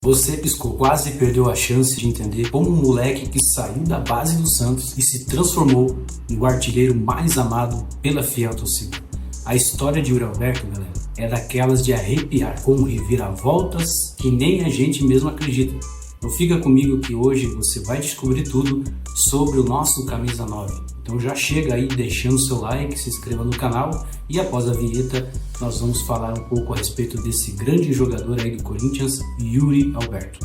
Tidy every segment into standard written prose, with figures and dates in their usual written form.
Você piscou, quase perdeu a chance de entender como um moleque que saiu da base do Santos e se transformou no artilheiro mais amado pela fiel torcida. A história de Yuri Alberto, galera, é daquelas de arrepiar, com reviravoltas que nem a gente mesmo acredita. Então fica comigo que hoje você vai descobrir tudo sobre o nosso Camisa 9. Então já chega aí deixando o seu like, se inscreva no canal e após a vinheta nós vamos falar um pouco a respeito desse grande jogador aí do Corinthians, Yuri Alberto.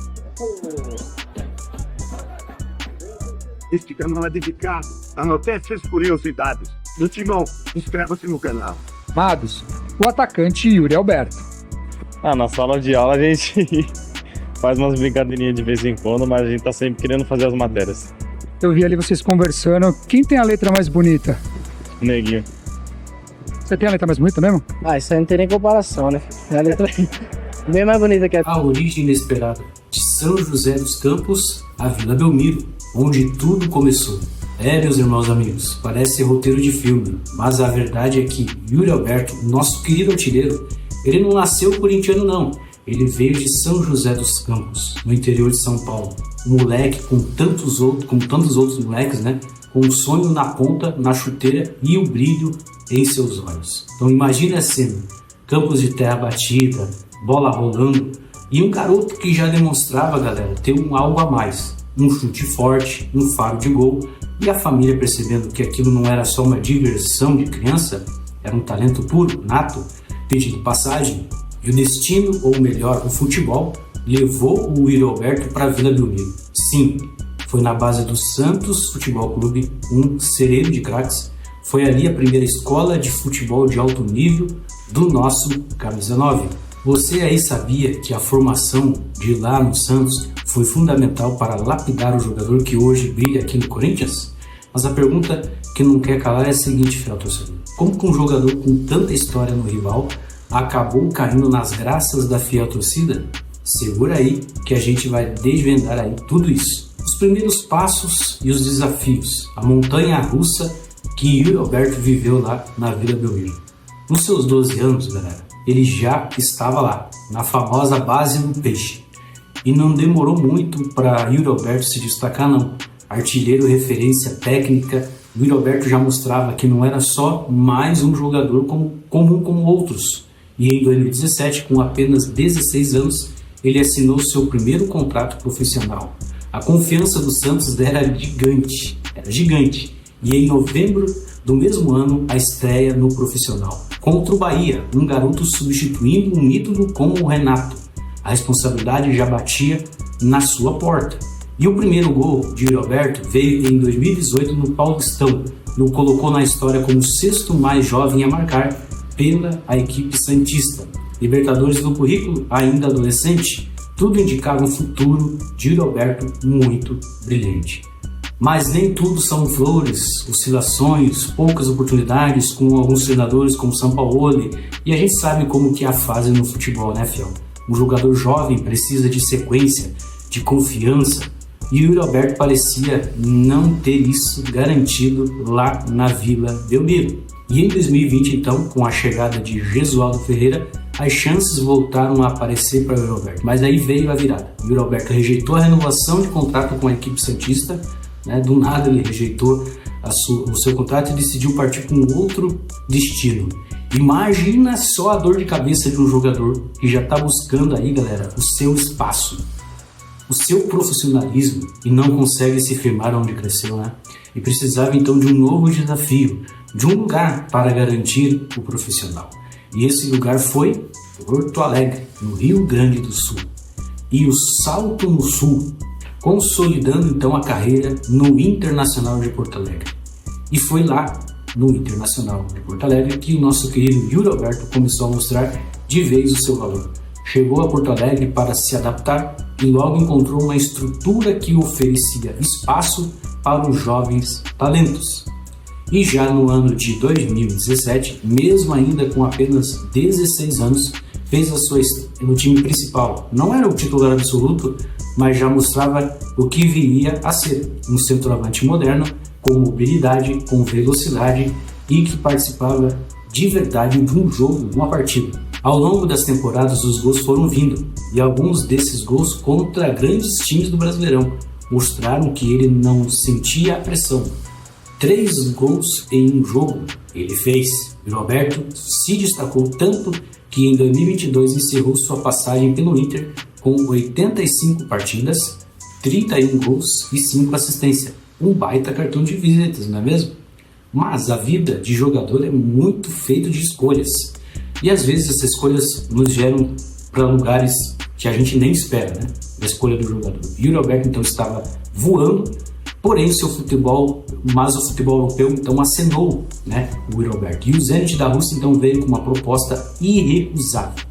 Este canal é dedicado a notícias curiosidades do Timão. Inscreva-se no canal. Amados, o atacante Yuri Alberto. Na sala de aula a gente faz umas brincadeirinhas de vez em quando, mas a gente tá sempre querendo fazer as matérias. Eu vi ali vocês conversando. Quem tem a letra mais bonita? Neguinho. Você tem a letra mais bonita mesmo? Isso aí não tem nem comparação, né? É a letra bem mais bonita que a... A origem inesperada de São José dos Campos à Vila Belmiro, onde tudo começou. Meus irmãos amigos, parece roteiro de filme, mas a verdade é que Yuri Alberto, nosso querido artilheiro, ele não nasceu corintiano não. Ele veio de São José dos Campos, no interior de São Paulo. Um moleque como tantos outros moleques, né? Com um sonho na ponta, na chuteira e o brilho em seus olhos. Então imagine a cena, campos de terra batida, bola rolando e um garoto que já demonstrava, galera, ter algo a mais. Um chute forte, um faro de gol e a família percebendo que aquilo não era só uma diversão de criança, era um talento puro, nato, pedindo passagem. E o destino, ou melhor, o futebol, levou o Yuri Alberto para a Vila Belmiro. Sim, foi na base do Santos Futebol Clube, um celeiro de craques. Foi ali a primeira escola de futebol de alto nível do nosso Camisa 9. Você aí sabia que a formação de lá no Santos foi fundamental para lapidar o jogador que hoje brilha aqui no Corinthians? Mas a pergunta que não quer calar é a seguinte, fiel torcedor. Como que um jogador com tanta história no rival acabou caindo nas graças da fiel torcida? Segura aí que a gente vai desvendar aí tudo isso. Os primeiros passos e os desafios, a montanha russa que Yuri Alberto viveu lá na Vila Belmiro. Nos seus 12 anos, galera, ele já estava lá, na famosa base do Peixe. E não demorou muito para Yuri Alberto se destacar não. Artilheiro, referência técnica, Yuri Alberto já mostrava que não era só mais um jogador comum como outros. E em 2017, com apenas 16 anos, ele assinou seu primeiro contrato profissional. A confiança do Santos era gigante. E em novembro do mesmo ano, a estreia no profissional. Contra o Bahia, um garoto substituindo um ídolo como o Renato. A responsabilidade já batia na sua porta. E o primeiro gol de Yuri Alberto veio em 2018 no Paulistão. E o colocou na história como o sexto mais jovem a marcar pela equipe santista. Libertadores no currículo, ainda adolescente, tudo indicava um futuro de Yuri Alberto muito brilhante. Mas nem tudo são flores, oscilações, poucas oportunidades com alguns treinadores como Sampaoli, e a gente sabe como que é a fase no futebol, né, fiel? Um jogador jovem precisa de sequência, de confiança, e Yuri Alberto parecia não ter isso garantido lá na Vila Belmiro. E em 2020, então, com a chegada de Jesualdo Ferreira, as chances voltaram a aparecer para Yuri Alberto. Mas aí veio a virada. Yuri Alberto rejeitou a renovação de contrato com a equipe santista, né? Do nada ele rejeitou o seu contrato e decidiu partir com outro destino. Imagina só a dor de cabeça de um jogador que já está buscando aí, galera, o seu espaço, o seu profissionalismo e não consegue se firmar onde cresceu, né? E precisava então de um novo desafio, de um lugar para garantir o profissional. E esse lugar foi Porto Alegre, no Rio Grande do Sul. E o salto no Sul, consolidando então a carreira no Internacional de Porto Alegre. E foi lá, no Internacional de Porto Alegre, que o nosso querido Yuri Alberto começou a mostrar de vez o seu valor. Chegou a Porto Alegre para se adaptar e logo encontrou uma estrutura que oferecia espaço para os jovens talentos. E já no ano de 2017, mesmo ainda com apenas 16 anos, fez a sua estreia no time principal. Não era o titular absoluto, mas já mostrava o que viria a ser um centroavante moderno, com mobilidade, com velocidade e que participava de verdade de um jogo, uma partida. Ao longo das temporadas, os gols foram vindo, e alguns desses gols contra grandes times do Brasileirão mostraram que ele não sentia a pressão. 3 gols em um jogo ele fez. O Roberto se destacou tanto que em 2022 encerrou sua passagem pelo Inter com 85 partidas, 31 gols e 5 assistências. Um baita cartão de visitas, não é mesmo? Mas a vida de jogador é muito feita de escolhas. E às vezes essas escolhas nos geram para lugares que a gente nem espera, né? Da escolha do jogador. Yuri Alberto então estava voando, porém o futebol europeu então acenou, né, o Yuri Alberto. E o Zenit da Rússia então veio com uma proposta irrecusável.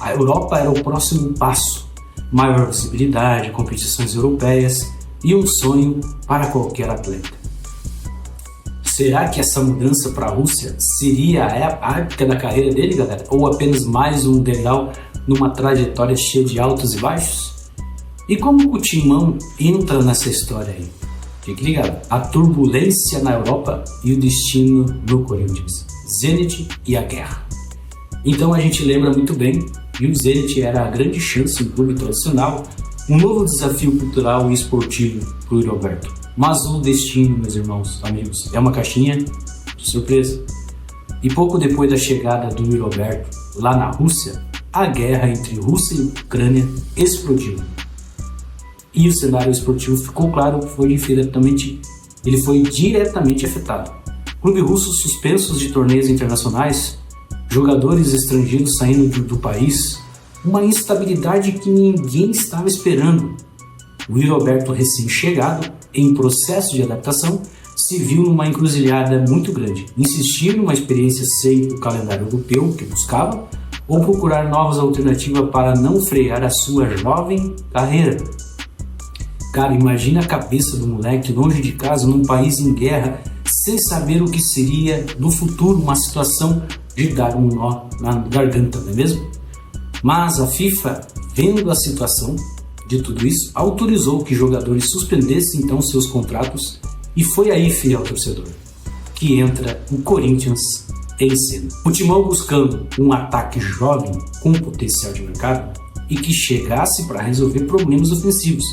A Europa era o próximo passo, maior visibilidade, competições europeias e um sonho para qualquer atleta. Será que essa mudança para a Rússia seria a época da carreira dele, galera? Ou apenas mais um degrau numa trajetória cheia de altos e baixos? E como o Timão entra nessa história aí? Fique ligado. A turbulência na Europa e o destino no Corinthians. Zenit e a guerra. Então a gente lembra muito bem que o Zenit era a grande chance no clube tradicional, um novo desafio cultural e esportivo para o Yuri Alberto. Mas o destino, meus irmãos, amigos, é uma caixinha de surpresa. E pouco depois da chegada do Yuri Alberto lá na Rússia, a guerra entre Rússia e Ucrânia explodiu. E o cenário esportivo ficou claro que ele foi diretamente afetado. Clubes russos suspensos de torneios internacionais, jogadores estrangeiros saindo do país, uma instabilidade que ninguém estava esperando. O Yuri Alberto, recém-chegado, em processo de adaptação, se viu numa encruzilhada muito grande. Insistir numa experiência sem o calendário europeu que buscava, ou procurar novas alternativas para não frear a sua jovem carreira. Cara, imagina a cabeça do moleque longe de casa, num país em guerra, sem saber o que seria no futuro, uma situação de dar um nó na garganta, não é mesmo? Mas a FIFA, vendo a situação de tudo isso, autorizou que jogadores suspendessem então seus contratos, e foi aí, fiel torcedor, que entra o Corinthians em cena. O Timão buscando um ataque jovem com potencial de mercado e que chegasse para resolver problemas ofensivos.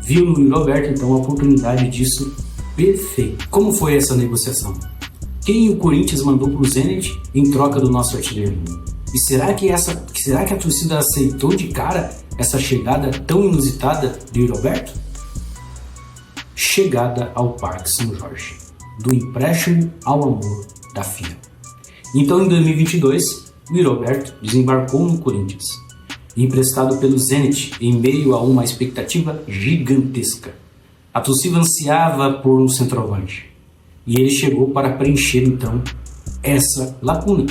Viu no Yuri Alberto então a oportunidade disso perfeita. Como foi essa negociação? Quem o Corinthians mandou para o Zenit em troca do nosso artilheiro? E será que a torcida aceitou de cara essa chegada tão inusitada de Yuri Alberto? Chegada ao Parque São Jorge, do empréstimo ao amor da filha. Então, em 2022, o Yuri Alberto desembarcou no Corinthians, emprestado pelo Zenit em meio a uma expectativa gigantesca. A torcida ansiava por um centroavante, e ele chegou para preencher então essa lacuna.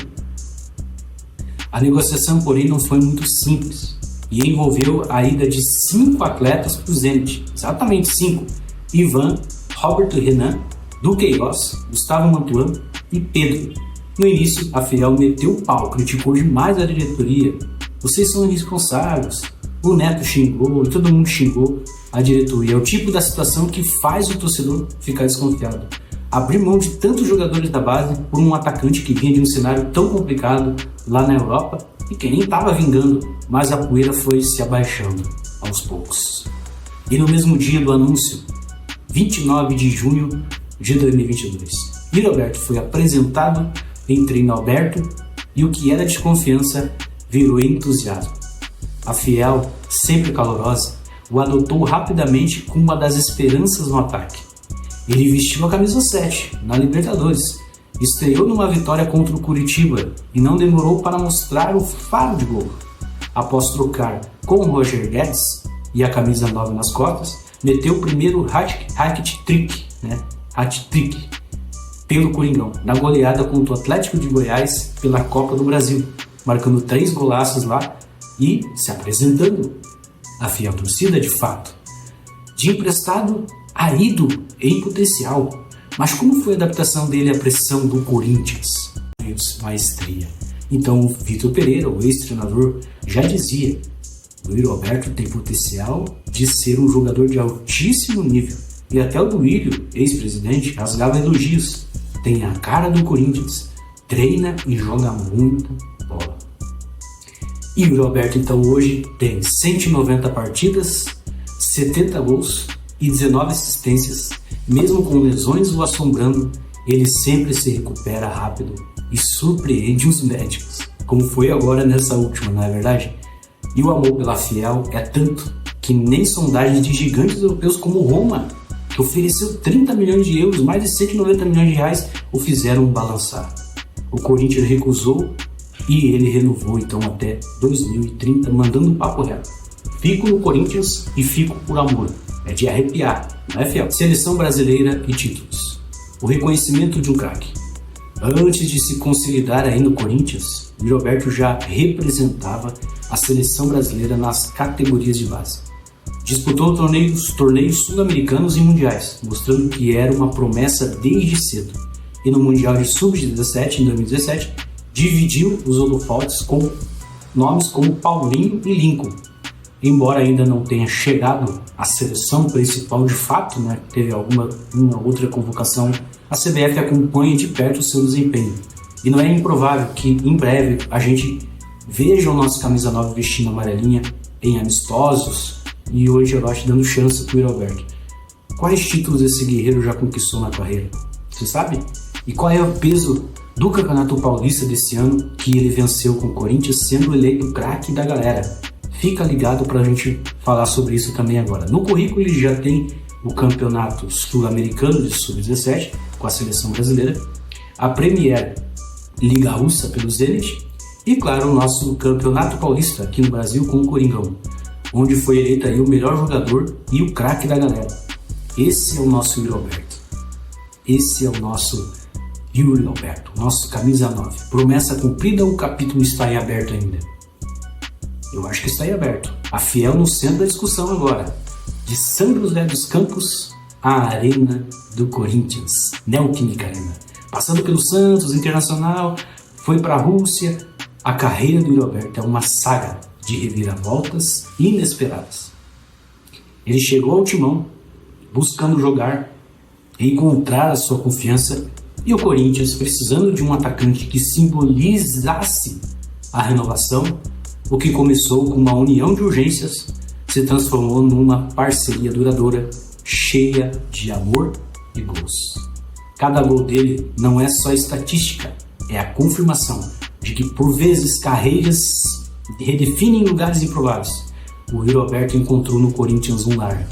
A negociação, porém, não foi muito simples e envolveu a ida de 5 atletas para o Zenit, exatamente 5: Ivan, Roberto Renan, Duqueiroz, Gustavo Mantuan e Pedro. No início, a Fiel meteu o pau, criticou demais a diretoria. Vocês são irresponsáveis. O Neto xingou, todo mundo xingou a diretoria. É o tipo da situação que faz o torcedor ficar desconfiado. Abrir mão de tantos jogadores da base por um atacante que vinha de um cenário tão complicado lá na Europa e que nem estava vingando, mas a poeira foi se abaixando aos poucos. E no mesmo dia do anúncio, 29 de junho de 2022, Yuri Alberto foi apresentado em treino aberto e o que era desconfiança virou entusiasmo. A Fiel, sempre calorosa, o adotou rapidamente como uma das esperanças no ataque. Ele vestiu a camisa 7 na Libertadores, estreou numa vitória contra o Curitiba e não demorou para mostrar o faro de gol. Após trocar com o Roger Guedes e a camisa 9 nas costas, meteu o primeiro hat-trick pelo Coringão, na goleada contra o Atlético de Goiás pela Copa do Brasil, marcando 3 golaços lá e se apresentando a fiel torcida de fato. De emprestado a ídolo em potencial. Mas como foi a adaptação dele à pressão do Corinthians? Maestria. Então o Vitor Pereira, o ex-treinador, já dizia: o Yuri Alberto tem potencial de ser um jogador de altíssimo nível. E até o Duílio, ex-presidente, rasgava elogios. Tem a cara do Corinthians, treina e joga muita bola. E o Yuri Alberto então hoje tem 190 partidas, 70 gols e 19 assistências. Mesmo com lesões o assombrando, ele sempre se recupera rápido e surpreende os médicos, como foi agora nessa última, não é verdade? E o amor pela Fiel é tanto que nem sondagens de gigantes europeus como Roma, que ofereceu 30 milhões de euros, mais de 190 milhões de reais, o fizeram balançar. O Corinthians recusou e ele renovou então até 2030, mandando um papo reto. Fico no Corinthians e fico por amor. É de arrepiar, não é, Fiel? Seleção brasileira e títulos. O reconhecimento de um craque. Antes de se consolidar aí no Corinthians, o Yuri Alberto já representava a seleção brasileira nas categorias de base. Disputou torneios sul-americanos e mundiais, mostrando que era uma promessa desde cedo. E no Mundial de Sub-17, em 2017, dividiu os holofotes com nomes como Paulinho e Lincoln. Embora ainda não tenha chegado à seleção principal de fato, né, teve uma outra convocação, a CBF acompanha de perto o seu desempenho. E não é improvável que em breve a gente veja o nosso camisa 9 vestindo amarelinha em amistosos, e hoje eu acho dando chance para o Yuri Alberto. Quais títulos esse guerreiro já conquistou na carreira? Você sabe? E qual é o peso do Campeonato Paulista desse ano que ele venceu com o Corinthians, sendo eleito craque da galera? Fica ligado para a gente falar sobre isso também agora. No currículo ele já tem o Campeonato Sul-Americano de Sub-17 com a seleção brasileira, a Premier Liga Russa pelo Zenit e, claro, o nosso Campeonato Paulista aqui no Brasil com o Coringão, onde foi eleito aí o melhor jogador e o craque da galera. Esse é o nosso Yuri Alberto. Esse é o nosso Yuri Alberto, nosso camisa 9. Promessa cumprida ou o capítulo está em aberto ainda? Eu acho que está em aberto. A Fiel no centro da discussão agora. De São José dos Campos à Arena do Corinthians, Neoquímica Arena. Passando pelo Santos, Internacional, foi para a Rússia. A carreira do Yuri Alberto é uma saga de reviravoltas inesperadas. Ele chegou ao Timão buscando jogar e encontrar a sua confiança, e o Corinthians, precisando de um atacante que simbolizasse a renovação, o que começou com uma união de urgências se transformou numa parceria duradoura, cheia de amor e gols. Cada gol dele não é só estatística, é a confirmação de que por vezes carreiras redefinem lugares improváveis. O Yuri Alberto encontrou no Corinthians um lar.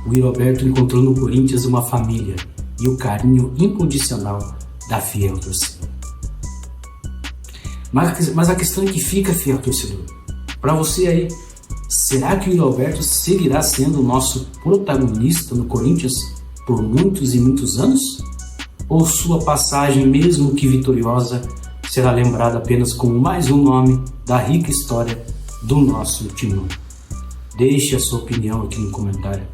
O Yuri Alberto encontrou no Corinthians uma família e o carinho incondicional da fiel torcida. Mas a questão é que fica, fiel torcedor. Para você aí, será que o Yuri Alberto seguirá sendo o nosso protagonista no Corinthians por muitos e muitos anos? Ou sua passagem, mesmo que vitoriosa, será lembrada apenas como mais um nome da rica história do nosso timão? Deixe a sua opinião aqui no comentário.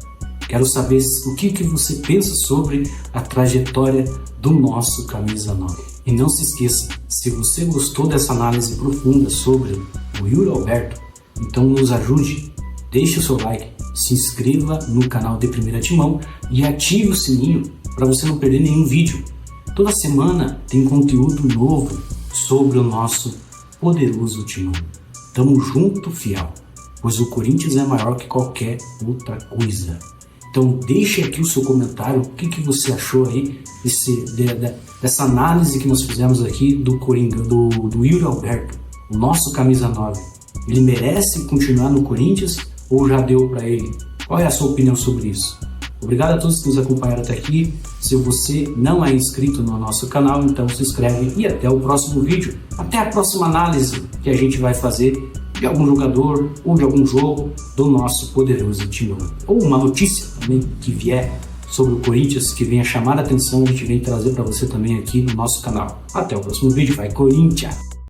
Quero saber o que você pensa sobre a trajetória do nosso camisa 9. E não se esqueça, se você gostou dessa análise profunda sobre o Yuri Alberto, então nos ajude, deixe o seu like, se inscreva no canal de Primeira Timão e ative o sininho para você não perder nenhum vídeo. Toda semana tem conteúdo novo sobre o nosso poderoso timão. Tamo junto, fiel, pois o Corinthians é maior que qualquer outra coisa. Então deixe aqui o seu comentário, o que você achou aí dessa análise que nós fizemos aqui do Yuri Alberto, o nosso camisa 9. Ele merece continuar no Corinthians ou já deu para ele? Qual é a sua opinião sobre isso? Obrigado a todos que nos acompanharam até aqui. Se você não é inscrito no nosso canal, então se inscreve e até o próximo vídeo. Até a próxima análise que a gente vai fazer de algum jogador ou de algum jogo do nosso poderoso timão. Ou uma notícia também que vier sobre o Corinthians, que venha chamar a atenção, a gente vem trazer para você também aqui no nosso canal. Até o próximo vídeo. Vai, Corinthians!